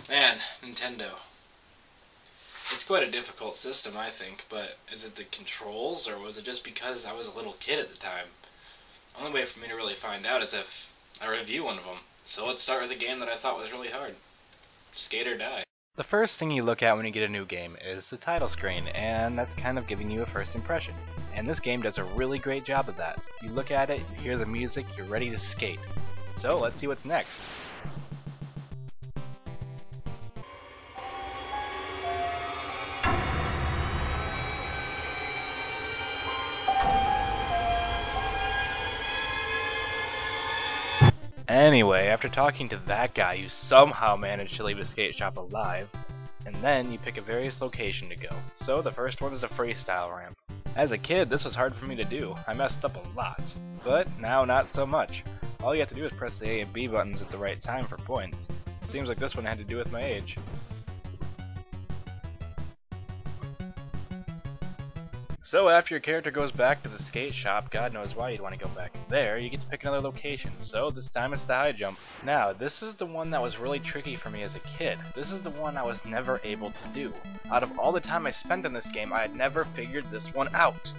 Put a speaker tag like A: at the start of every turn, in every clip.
A: Man, Nintendo. It's quite a difficult system, I think, but is it the controls, or was it just because I was a little kid at the time? The only way for me to really find out is if I review one of them. So let's start with a game that I thought was really hard. Skate or Die.
B: The first thing you look at when you get a new game is the title screen, and that's kind of giving you a first impression. And this game does a really great job of that. You look at it, you hear the music, you're ready to skate. So let's see what's next. Anyway, after talking to that guy, you somehow managed to leave the skate shop alive, and then you pick a various location to go. So the first one is the Freestyle Ramp. As a kid, this was hard for me to do. I messed up a lot. But now not so much. All you have to do is press the A and B buttons at the right time for points. Seems like this one had to do with my age. So after your character goes back to the skate shop, God knows why you'd want to go back there, you get to pick another location. So this time it's the high jump. Now, this is the one that was really tricky for me as a kid. This is the one I was never able to do. Out of all the time I spent in this game, I had never figured this one out.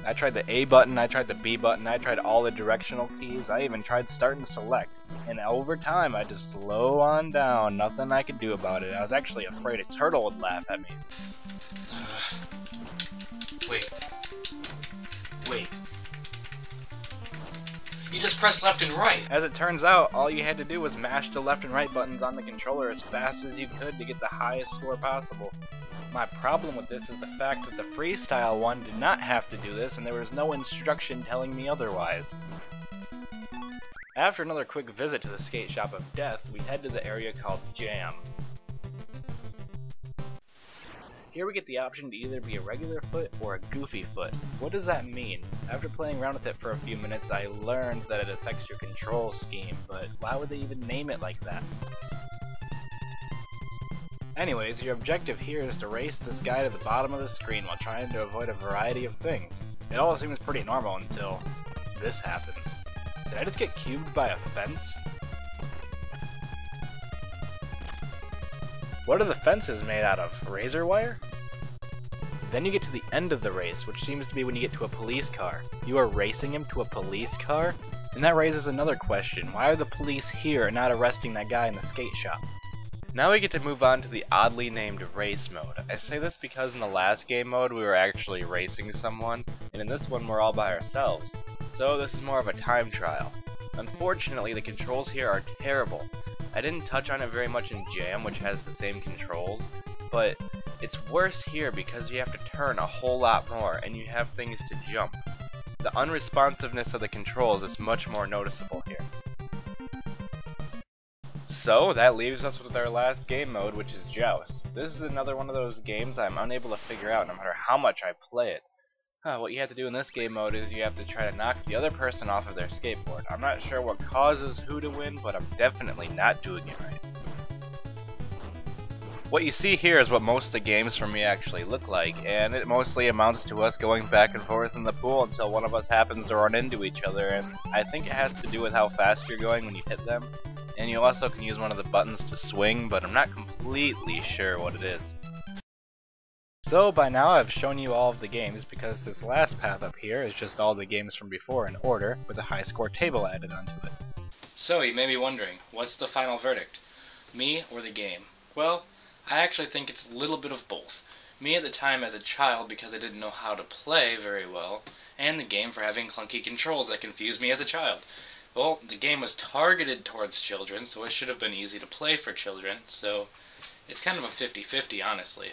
B: I tried the A button, I tried the B button, I tried all the directional keys, I even tried start and select. And over time, I just slow on down, nothing I could do about it. I was actually afraid a turtle would laugh at me.
A: Wait. You just press left and right.
B: As it turns out, all you had to do was mash the left and right buttons on the controller as fast as you could to get the highest score possible. My problem with this is the fact that the freestyle one did not have to do this, and there was no instruction telling me otherwise. After another quick visit to the skate shop of death, we head to the area called Jam. Here we get the option to either be a regular foot or a goofy foot. What does that mean? After playing around with it for a few minutes, I learned that it affects your control scheme, but why would they even name it like that? Anyways, your objective here is to race this guy to the bottom of the screen while trying to avoid a variety of things. It all seems pretty normal until this happens. Did I just get cubed by a fence? What are the fences made out of? Razor wire? Then you get to the end of the race, which seems to be when you get to a police car. You are racing him to a police car? And that raises another question. Why are the police here and not arresting that guy in the skate shop? Now we get to move on to the oddly named race mode. I say this because in the last game mode we were actually racing someone, and in this one we're all by ourselves. So this is more of a time trial. Unfortunately, the controls here are terrible. I didn't touch on it very much in Jam, which has the same controls, but it's worse here because you have to turn a whole lot more, and you have things to jump. The unresponsiveness of the controls is much more noticeable here. So that leaves us with our last game mode, which is Joust. This is another one of those games I'm unable to figure out no matter how much I play it. What you have to do in this game mode is you have to try to knock the other person off of their skateboard. I'm not sure what causes who to win, but I'm definitely not doing it right. What you see here is what most of the games for me actually look like, and it mostly amounts to us going back and forth in the pool until one of us happens to run into each other, and I think it has to do with how fast you're going when you hit them. And you also can use one of the buttons to swing, but I'm not completely sure what it is. So by now I've shown you all of the games because this last path up here is just all the games from before in order with a high score table added onto it.
A: So you may be wondering, what's the final verdict? Me or the game? Well, I actually think it's a little bit of both. Me at the time as a child because I didn't know how to play very well, and the game for having clunky controls that confused me as a child. Well, the game was targeted towards children, so it should have been easy to play for children, so it's kind of a 50-50, honestly.